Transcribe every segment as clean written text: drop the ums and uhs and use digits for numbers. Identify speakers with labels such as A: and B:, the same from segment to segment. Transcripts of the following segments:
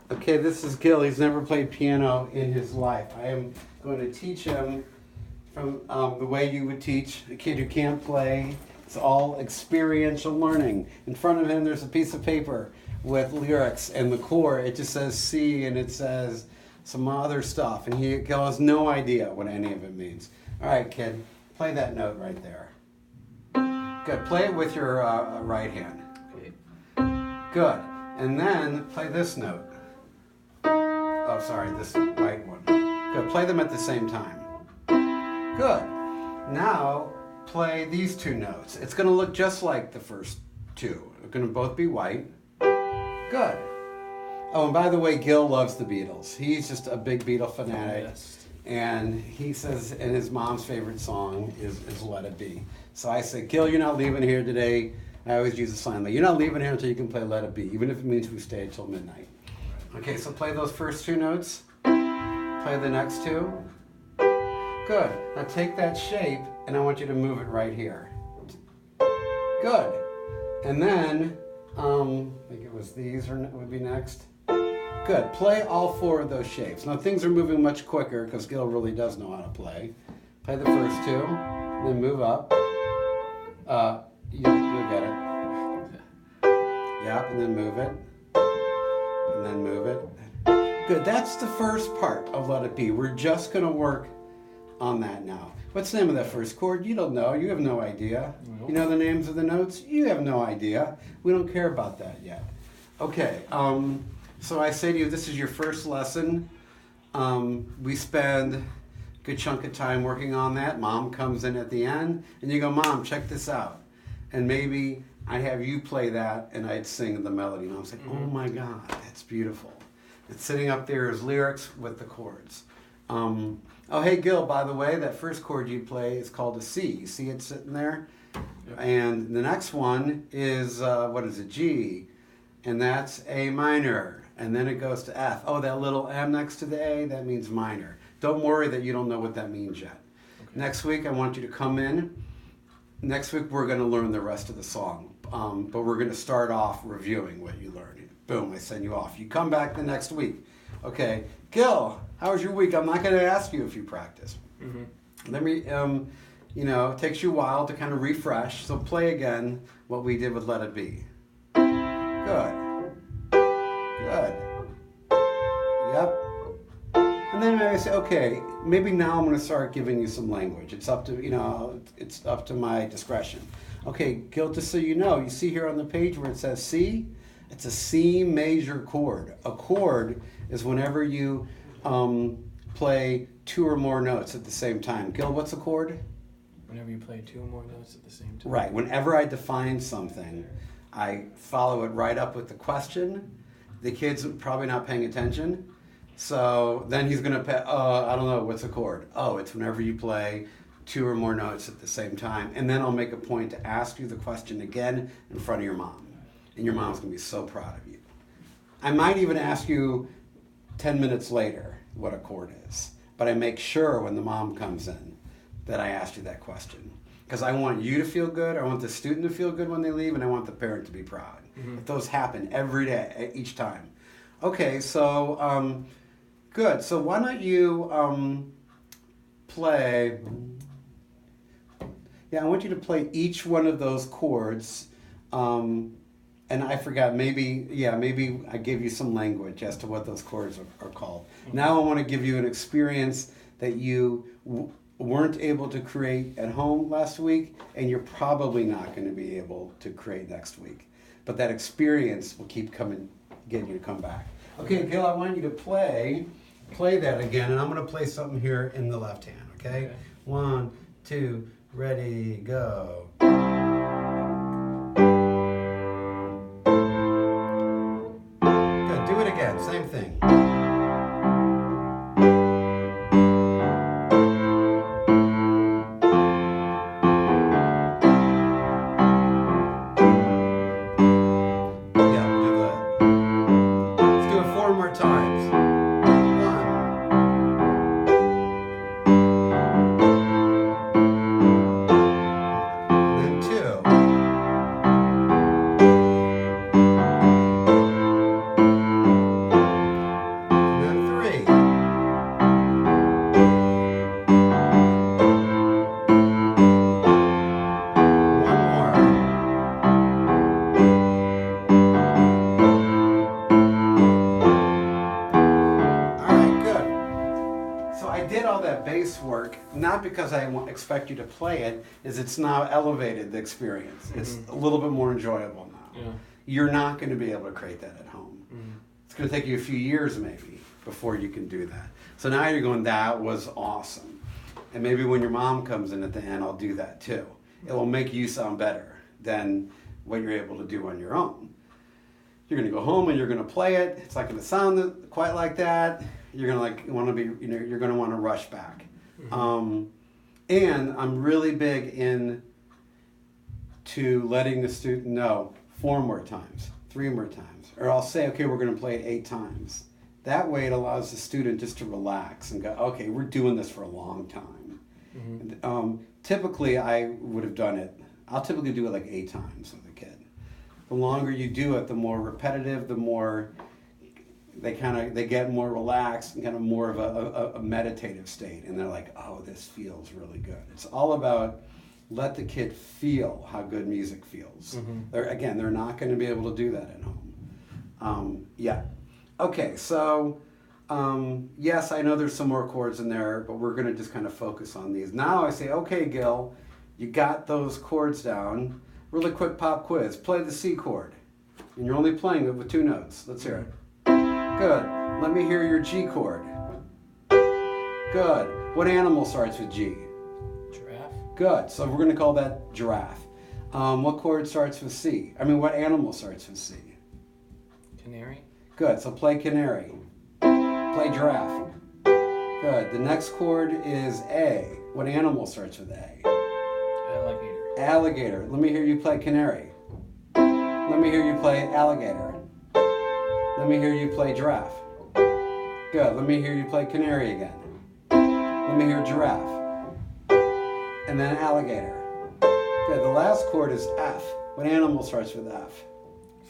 A: Okay, this is Gil. He's never played piano in his life. I am going to teach him from the way you would teach a kid who can't play. It's all experiential learning. In front of him, there's a piece of paper with lyrics, and the chord, it just says C, and it says some other stuff, and Gil has no idea what any of it means. All right, kid, play that note right there. Good. Play it with your right hand.
B: Okay.
A: Good. And then play this note. Oh, sorry, this right one. Good. Play them at the same time. Good. Now play these two notes. It's going to look just like the first two. They're going to both be white. Good. Oh, and by the way, Gil loves the Beatles. He's just a big Beatle fanatic.
B: Yes.
A: And he says, and his mom's favorite song is Let It Be. So I said, Gil, you're not leaving here today. I always use the sign, like, you're not leaving here until you can play Let It Be, even if it means we stay till midnight. Okay, so play those first two notes. Play the next two. Good. Now take that shape, and I want you to move it right here. Good. And then, I think it was these would be next. Good. Play all four of those shapes. Now things are moving much quicker because Gil really does know how to play. Play the first two, then move up. You'll get it. Yeah, and then move it. And then move it. Good. That's the first part of Let It Be. We're just going to work on that now. What's the name of that first chord? You don't know. You have no idea.
B: Nope.
A: You know the names of the notes? You have no idea. We don't care about that yet. Okay. So I say to you, this is your first lesson. We spend a good chunk of time working on that. Mom comes in at the end, and you go, Mom, check this out. And maybe I'd have you play that, and I'd sing the melody. And I was like, oh my God, that's beautiful. And sitting up there is lyrics with the chords. Oh, hey, Gil, by the way, that first chord you play is called a C. You see it sitting there?
B: Yep.
A: And the next one is, what is it, G. And that's A minor. And then it goes to F. Oh, that little M next to the A, that means minor. Don't worry that you don't know what that means yet. Okay. Next week, I want you to come in. Next week, we're going to learn the rest of the song. But we're going to start off reviewing what you learned. Boom, I send you off. You come back the next week. Okay, Gil, how was your week? I'm not going to ask you if you practice. Mm-hmm. Let me, it takes you a while to kind of refresh. So play again what we did with Let It Be. Good. Good. Yep. And then I say, okay, maybe now I'm going to start giving you some language. It's up to, it's up to my discretion. Okay, Gil, just so you know, you see here on the page where it says C? It's a C major chord. A chord is whenever you play two or more notes at the same time. Gil, what's a chord?
B: Whenever you play two or more notes at the same time.
A: Right. Whenever I define something, I follow it right up with the question. The kid's probably not paying attention. So then he's going to pay, I don't know, what's a chord? Oh, it's whenever you play two or more notes at the same time. And then I'll make a point to ask you the question again in front of your mom. And your mom's going to be so proud of you. I might even ask you 10 minutes later what a chord is. But I make sure when the mom comes in that I asked you that question. Because I want you to feel good, I want the student to feel good when they leave, and I want the parent to be proud. Mm-hmm. If those happen every day, each time. Okay, so good. So why don't you play... Yeah, I want you to play each one of those chords. And I forgot, maybe I gave you some language as to what those chords are called. Mm-hmm. Now I want to give you an experience that you weren't able to create at home last week, and you're probably not going to be able to create next week. But that experience will keep getting you to come back. Okay, Gil, I want you to play that again, and I'm going to play something here in the left hand, okay? 1, 2, ready, go. Good, do it again, same thing. that bass work, not because I expect you to play it, is it's now elevated the experience. It's a little bit more enjoyable now.
B: Yeah.
A: You're not going to be able to create that at home. It's going to take you a few years maybe before you can do that. So now you're going, that was awesome. And maybe when your mom comes in at the end, I'll do that too. It will make you sound better than what you're able to do on your own. You're going to go home and you're going to play it. It's not going to sound quite like that. You're going to you're going to want to rush back. And I'm really big into letting the student know 4 more times, 3 more times. Or I'll say, okay, we're going to play it 8 times. That way it allows the student just to relax and go, okay, we're doing this for a long time. Typically, I would have done it, I'll typically do it like 8 times with a kid. The longer you do it, the more repetitive, the more they get more relaxed and kind of more of a meditative state. And they're like, oh, this feels really good. It's all about let the kid feel how good music feels. They're not going to be able to do that at home. Okay, so yes, I know there's some more chords in there, but we're going to just kind of focus on these. Now I say, okay, Gil, you got those chords down. Really quick pop quiz. Play the C chord. And you're only playing it with 2 notes. Let's hear it. Good. Let me hear your G chord. Good. What animal starts with G?
B: Giraffe.
A: Good. So we're going to call that giraffe. What chord starts with C? What animal starts with C?
B: Canary.
A: Good. So play canary. Play giraffe. Good. The next chord is A. What animal starts with A?
B: Alligator.
A: Alligator. Let me hear you play canary. Let me hear you play alligator. Let me hear you play giraffe. Good. Let me hear you play canary again. Let me hear giraffe. And then alligator. Good. The last chord is F. What animal starts with F?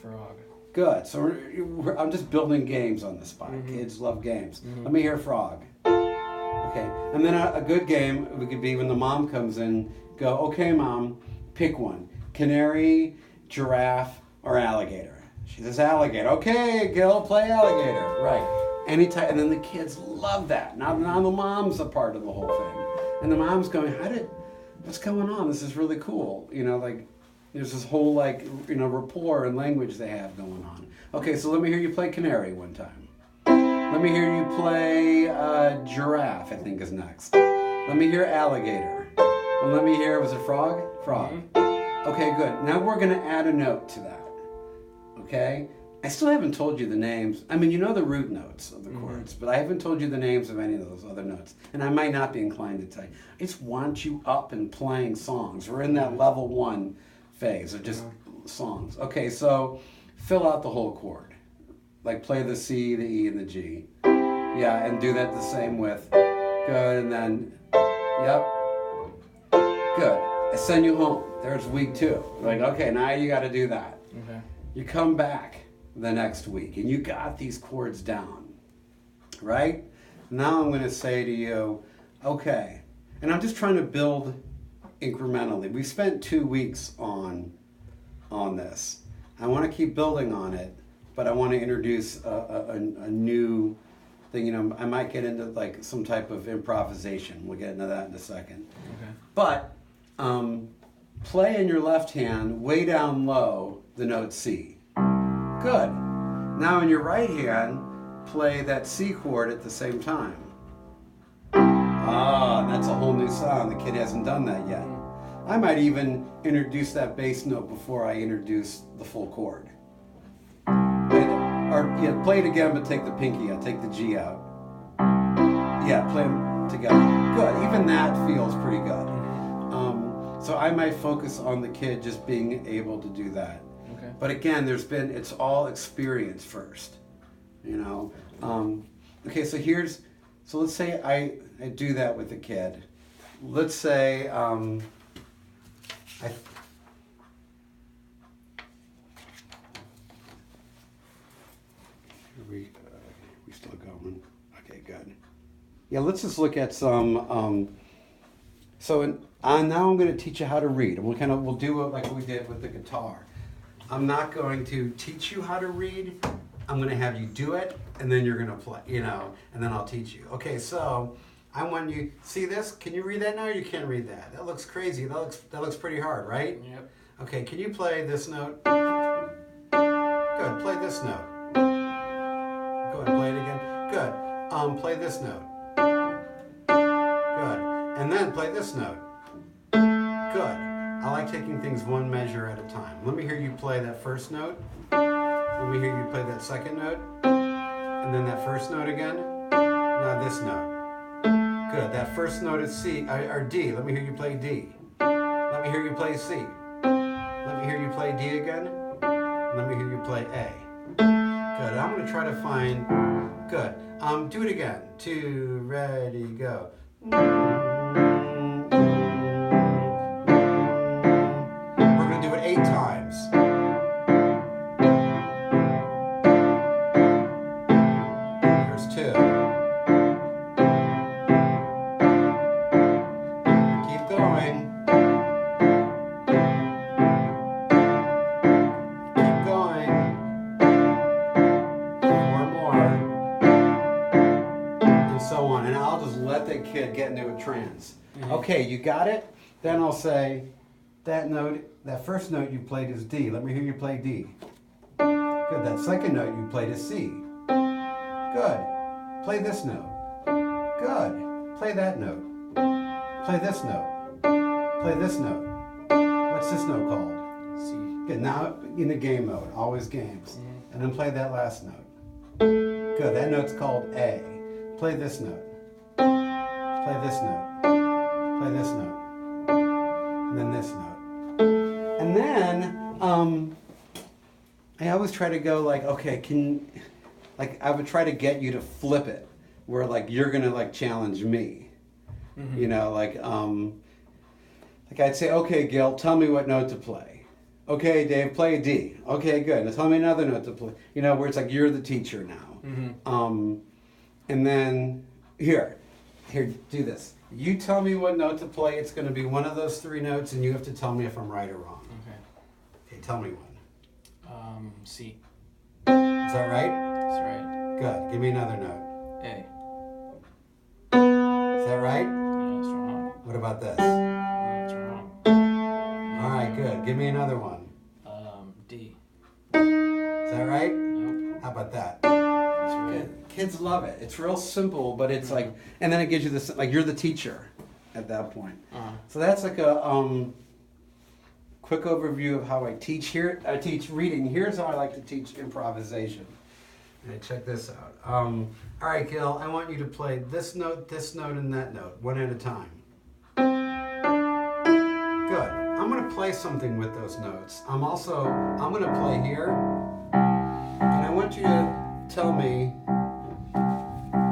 B: Frog.
A: Good. So I'm just building games on the spot. Kids love games. Let me hear frog. Okay. And then a good game, we could be when the mom comes in, go, okay, Mom, pick one. Canary, giraffe, or alligator. She says alligator. Okay, Gil, play alligator. Right. Anytime. And then the kids love that. Now the mom's a part of the whole thing. And the mom's going, what's going on? This is really cool. There's this whole rapport and language they have going on. Okay, so let me hear you play canary one time. Let me hear you play giraffe, I think is next. Let me hear alligator. And let me hear, was it frog? Frog. Okay, good. Now we're going to add a note to that. Okay? I still haven't told you the names. You know the root notes of the chords, but I haven't told you the names of any of those other notes. And I might not be inclined to tell you. I just want you up and playing songs. We're in that level 1 phase of just songs. Okay, so fill out the whole chord. Like play the C, the E, and the G. Yeah, and do that the same with good, and then, yep. Good. I send you home. There's week 2. Like, okay, now you got to do that.
B: Okay.
A: You come back the next week, and you got these chords down, right? Now I'm going to say to you, okay, and I'm just trying to build incrementally. We spent 2 weeks on this. I want to keep building on it, but I want to introduce a new thing. I might get into some type of improvisation. We'll get into that in a second.
B: Okay.
A: But play in your left hand, way down low, the note C. Good. Now in your right hand, play that C chord at the same time. That's a whole new sound. The kid hasn't done that yet. I might even introduce that bass note before I introduce the full chord. Play it again, but take the pinky out, take the G out. Yeah, play them together. Good. Even that feels pretty good. So I might focus on the kid just being able to do that.
B: Okay.
A: But again, it's all experience first. Okay, so let's say I do that with the kid. Let's say we still going? Okay, good. Yeah, let's just look at some. Now I'm going to teach you how to read, and we'll do it like we did with the guitar. I'm not going to teach you how to read. I'm going to have you do it, and then you're going to play, and then I'll teach you. Okay, so I want you, see this? Can you read that now or you can't read that? That looks crazy. That looks pretty hard, right?
B: Yep.
A: Okay, can you play this note? Good, play this note. Go ahead, play it again. Good. Play this note. Good. And then play this note. Good. I like taking things one measure at a time. Let me hear you play that first note. Let me hear you play that second note. And then that first note again. Now this note. Good. That first note is C or D. Let me hear you play D. Let me hear you play C. Let me hear you play D again. Let me hear you play A. Good. I'm going to try to find. Good. Do it again. 2, ready, go. We're going to do it 8 times. Here's 2. Keep going. Keep going. 4 more. And so on. And I'll just let the kid get into a trance. Okay, you got it? Then I'll say, that note, that first note you played is D. Let me hear you play D. Good. That second note you played is C. Good. Play this note. Good. Play that note. Play this note. Play this note. What's this note called?
B: C.
A: Good. Now in the game mode, always games. And then play that last note. Good. That note's called A. Play this note. Play this note. Play this note. And then this note. And then I always try to go like, okay, I would try to get you to flip it, where like you're gonna like challenge me.
B: Mm-hmm.
A: You know, like I'd say, okay, Gil, tell me what note to play. Okay, Dave, play D. Okay, good. Now tell me another note to play. You know, where it's like you're the teacher now.
B: Mm-hmm.
A: And then here, do this. You tell me what note to play. It's going to be one of those 3 notes, and you have to tell me if I'm right or wrong. Okay, tell me one.
B: C.
A: Is that right?
B: That's right.
A: Good. Give me another note.
B: A.
A: Is that right?
B: No, that's wrong.
A: What about this?
B: No, that's wrong.
A: All right, good. Give me another one.
B: D.
A: Is that right?
B: Nope.
A: How about that?
B: That's right.
A: Good. Kids love it. It's real simple, but it's like, and then it gives you this, like you're the teacher at that point. So that's like a quick overview of how I teach here. I teach reading. Here's how I like to teach improvisation. And check this out. All right, Gil, I want you to play this note, and that note, one at a time. Good. I'm going to play something with those notes. I'm going to play here, and I want you to tell me,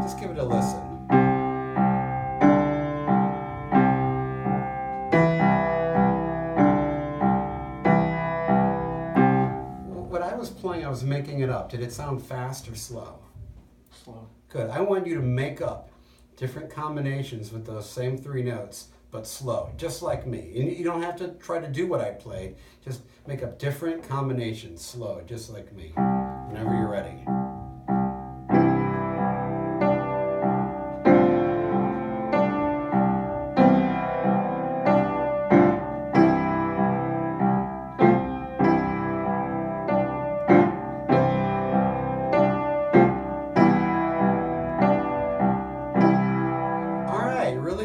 A: just give it a listen. What I was playing, I was making it up. Did it sound fast or slow?
B: Slow.
A: Good. I want you to make up different combinations with those same 3 notes, but slow, just like me. You don't have to try to do what I played. Just make up different combinations, slow, just like me. Whenever you're ready.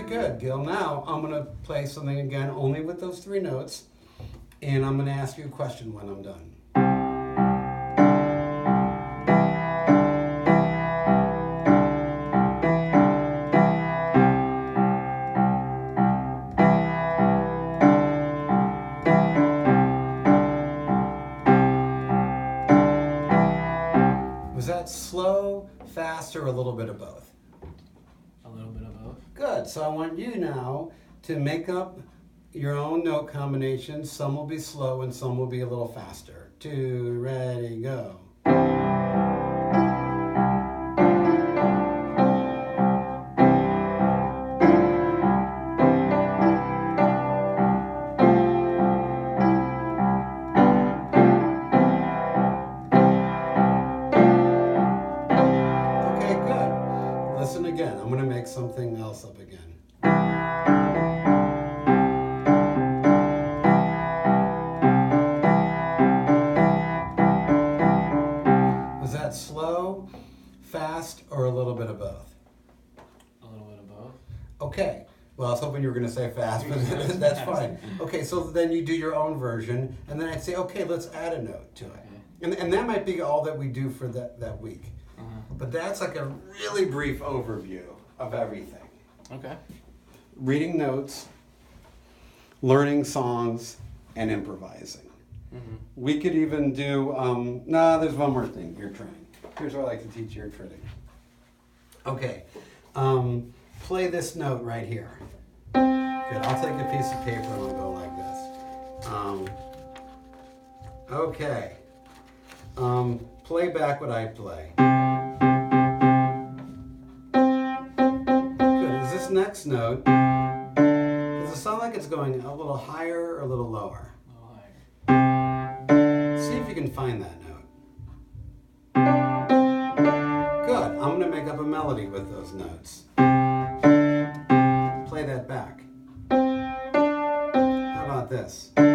A: Good, Gil. Now I'm going to play something again only with those 3 notes, and I'm going to ask you a question when I'm done. Was that slow, fast, or a little bit of both?
B: A little bit of both.
A: Good. So I want you now to make up your own note combinations. Some will be slow and some will be a little faster. 2, ready, go. Okay, good. Listen again. again. I'm going to make something else up again. Was that slow, fast, or a little bit of both?
B: A little bit of both.
A: Okay. Well, I was hoping you were going to say fast, but that's fine. Okay, so then you do your own version, and then I'd say, okay, let's add a note to it.
B: Okay.
A: And that might be all that we do for that week. But that's like a really brief overview of everything.
B: Okay.
A: Reading notes, learning songs, and improvising.
B: Mm-hmm.
A: We could even do, there's one more thing, ear training. Here's what I like to teach ear training. Okay, play this note right here. Good, I'll take a piece of paper and I'll go like this. Okay, play back what I play. Good, is this next note, does it sound like it's going a little higher or a little lower?
B: A little higher.
A: See if you can find that note. Good. I'm going to make up a melody with those notes. Play that back. How about this? How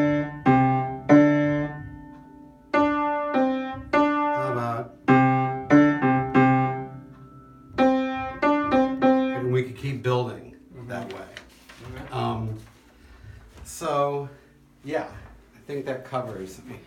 A: about... And we could keep building that way.
B: Okay.
A: So, yeah, I think that covers me.